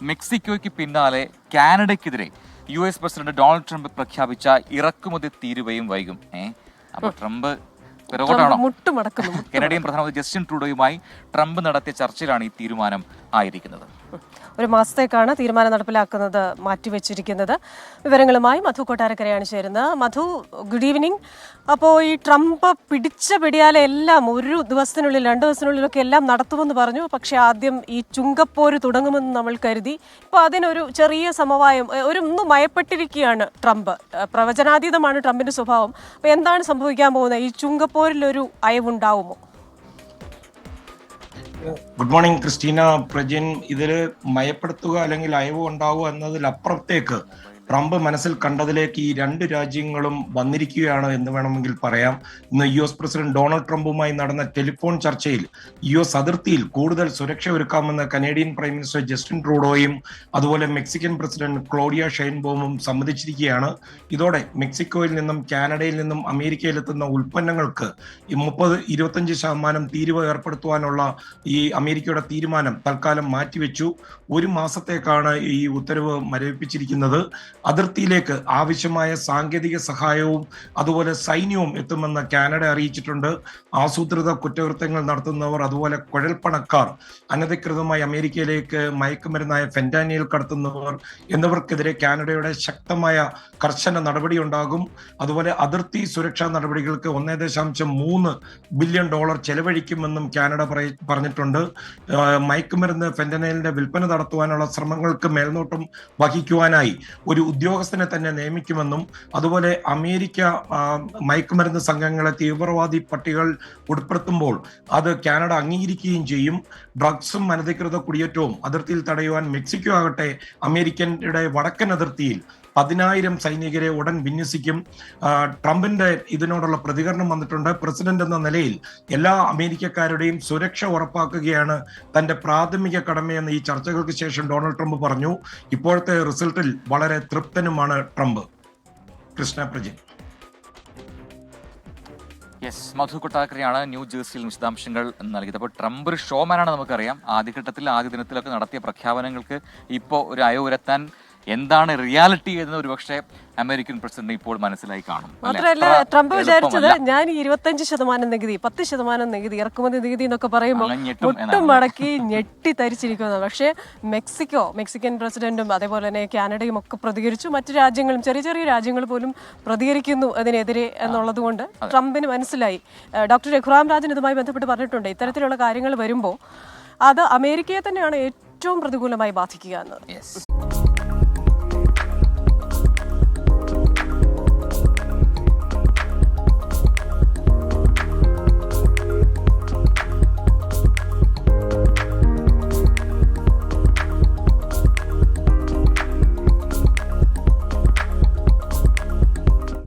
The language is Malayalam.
മെക്സിക്കോയ്ക്ക് പിന്നാലെ കാനഡയ്ക്കെതിരെ US പ്രസിഡന്റ് ഡൊണാൾഡ് ട്രംപ് പ്രഖ്യാപിച്ച ഇറക്കുമതി തീരുവയും വൈകും. അപ്പൊ ട്രംപ് പിറകോട്ടാണോ? കനേഡിയൻ പ്രധാനമന്ത്രി ജസ്റ്റിൻ ട്രൂഡോയുമായി ട്രംപ് നടത്തിയ ചർച്ചയിലാണ് ഈ തീരുമാനം ആയിരിക്കുന്നത്. ഒരു മാസത്തേക്കാണ് തീരുമാനം നടപ്പിലാക്കുന്നത് മാറ്റിവെച്ചിരിക്കുന്നത്. വിവരങ്ങളുമായി മധു കൊട്ടാരക്കരയാണ് ചേരുന്നത്. മധു, ഗുഡ് ഈവനിങ്. അപ്പോൾ ഈ ട്രംപ് പിടിച്ച പിടിയാലെ എല്ലാം ഒരു ദിവസത്തിനുള്ളിൽ 2 ദിവസത്തിനുള്ളിലൊക്കെ എല്ലാം നടത്തുമെന്ന് പറഞ്ഞു. പക്ഷേ ആദ്യം ഈ ചുങ്കപ്പോര് തുടങ്ങുമെന്ന് നമ്മൾ കരുതി. ഇപ്പോൾ അതിനൊരു ചെറിയ സമവായം ഒന്ന് മയപ്പെട്ടിരിക്കുകയാണ് ട്രംപ്. പ്രവചനാതീതമാണ് ട്രംപിന്റെ സ്വഭാവം. അപ്പോൾ എന്താണ് സംഭവിക്കാൻ പോകുന്നത്? ഈ ചുങ്കപ്പോരിലൊരു അയവുണ്ടാവുമോ? Good morning Christina, Prajin. ഇതിൽ മയപ്പെടുത്തുക അല്ലെങ്കിൽ അയവ് ഉണ്ടാവുക എന്നതിലപ്പുറത്തേക്ക് ട്രംപ് മനസ്സിൽ കണ്ടതിലേക്ക് ഈ 2 രാജ്യങ്ങളും വന്നിരിക്കുകയാണ് എന്ന് വേണമെങ്കിൽ പറയാം. ഇന്ന് US പ്രസിഡന്റ് ഡൊണാൾഡ് ട്രംപുമായി നടന്ന ടെലിഫോൺ ചർച്ചയിൽ US അതിർത്തിയിൽ കൂടുതൽ സുരക്ഷ ഒരുക്കാമെന്ന് കനേഡിയൻ പ്രൈം മിനിസ്റ്റർ ജസ്റ്റിൻ ട്രൂഡോയും അതുപോലെ മെക്സിക്കൻ പ്രസിഡന്റ് ക്ലോഡിയ ഷൈൻബോമും സമ്മതിച്ചിരിക്കുകയാണ്. ഇതോടെ മെക്സിക്കോയിൽ നിന്നും കാനഡയിൽ നിന്നും അമേരിക്കയിലെത്തുന്ന ഉൽപ്പന്നങ്ങൾക്ക് 30-25% തീരുവ ഏർപ്പെടുത്തുവാനുള്ള ഈ അമേരിക്കയുടെ തീരുമാനം തൽക്കാലം മാറ്റിവെച്ചു. 1 മാസത്തേക്കാണ് ഈ ഉത്തരവ് മരവിപ്പിച്ചിരിക്കുന്നത്. അതിർത്തിയിലേക്ക് ആവശ്യമായ സാങ്കേതിക സഹായവും അതുപോലെ സൈന്യവും എത്തുമെന്ന് കാനഡ അറിയിച്ചിട്ടുണ്ട്. ആസൂത്രിത കുറ്റകൃത്യങ്ങൾ നടത്തുന്നവർ, അതുപോലെ കുഴൽപ്പണക്കാർ, അനധികൃതമായി അമേരിക്കയിലേക്ക് മയക്കുമരുന്നായ ഫെന്റാനിൽ കടത്തുന്നവർ എന്നിവർക്കെതിരെ കാനഡയുടെ ശക്തമായ കർശന നടപടി ഉണ്ടാകും. അതുപോലെ അതിർത്തി സുരക്ഷാ നടപടികൾക്ക് $1.3 ബില്യൺ ചെലവഴിക്കുമെന്നും കാനഡ പറഞ്ഞിട്ടുണ്ട്. മയക്കുമരുന്ന് ഫെന്റനൈലിന്റെ വിൽപ്പന നടത്തുവാനുള്ള ശ്രമങ്ങൾക്ക് മേൽനോട്ടം വഹിക്കുവാനായി ഒരു ഉദ്യോഗസ്ഥനെ തന്നെ നിയമിക്കുമെന്നും അതുപോലെ അമേരിക്ക മയക്കുമരുന്ന് സംഘങ്ങളെ തീവ്രവാദി പട്ടികകൾ ഉൾപ്പെടുത്തുമ്പോൾ അത് കാനഡ അംഗീകരിക്കുകയും ചെയ്യും. ഡ്രഗ്സും അനധികൃത കുടിയേറ്റവും അതിർത്തിയിൽ തടയുവാൻ മെക്സിക്കോ ആകട്ടെ അമേരിക്കയുടെ വടക്കൻ അതിർത്തിയിൽ 10,000 സൈനികരെ ഉടൻ വിന്യസിക്കും. ട്രംപിന്റെ ഇതിനോടുള്ള പ്രതികരണം വന്നിട്ടുണ്ട്. പ്രസിഡന്റ് എന്ന നിലയിൽ എല്ലാ അമേരിക്കക്കാരുടെയും സുരക്ഷ ഉറപ്പാക്കുകയാണ് തന്റെ പ്രാഥമിക കടമയെന്ന് ഈ ചർച്ചകൾക്ക് ശേഷം ഡൊണാൾഡ് ട്രംപ് പറഞ്ഞു. ഇപ്പോഴത്തെ റിസൾട്ടിൽ വളരെ തൃപ്തനുമാണ് ട്രംപ്. കൃഷ്ണ പ്രജിൻ. മധു കൊട്ടാരക്കരയാണ് ന്യൂ ജേഴ്സിയിൽ വിശദാംശങ്ങൾ നൽകിയത്. അപ്പോൾ ട്രംപ് ഒരു ഷോമാനാണ് നമുക്കറിയാം. ആദ്യ ദിനത്തിലൊക്കെ നടത്തിയ പ്രഖ്യാപനങ്ങൾക്ക് ഇപ്പോൾ ഒരു അയവുരത്താൻ എന്താണ് റിയാലിറ്റി എന്ന് ഒരുപക്ഷെ അമേരിക്കൻ പ്രസിഡന്റ് ഇപ്പോൾ മനസ്സിലായി കാണും. മാത്രമല്ല, ട്രംപ് വിചാരിച്ചത് ഞാൻ 25% നികുതി, 10% നികുതി, ഇറക്കുമതി നികുതി എന്നൊക്കെ പറയുമ്പോൾ ഒട്ടും മടക്കി ഞെട്ടി തരിച്ചിരിക്കുന്നത്. പക്ഷേ മെക്സിക്കൻ പ്രസിഡന്റും അതേപോലെ തന്നെ കാനഡയും ഒക്കെ പ്രതികരിച്ചു. മറ്റു രാജ്യങ്ങളും ചെറിയ ചെറിയ രാജ്യങ്ങൾ പോലും പ്രതികരിക്കുന്നു അതിനെതിരെ എന്നുള്ളത് കൊണ്ട് ട്രംപിന് മനസ്സിലായി. ഡോക്ടർ രഘുറാം രാജൻ ഇതുമായി ബന്ധപ്പെട്ട് പറഞ്ഞിട്ടുണ്ട്, ഇത്തരത്തിലുള്ള കാര്യങ്ങൾ വരുമ്പോൾ അത് അമേരിക്കയെ തന്നെയാണ് ഏറ്റവും പ്രതികൂലമായി ബാധിക്കുക എന്നത്.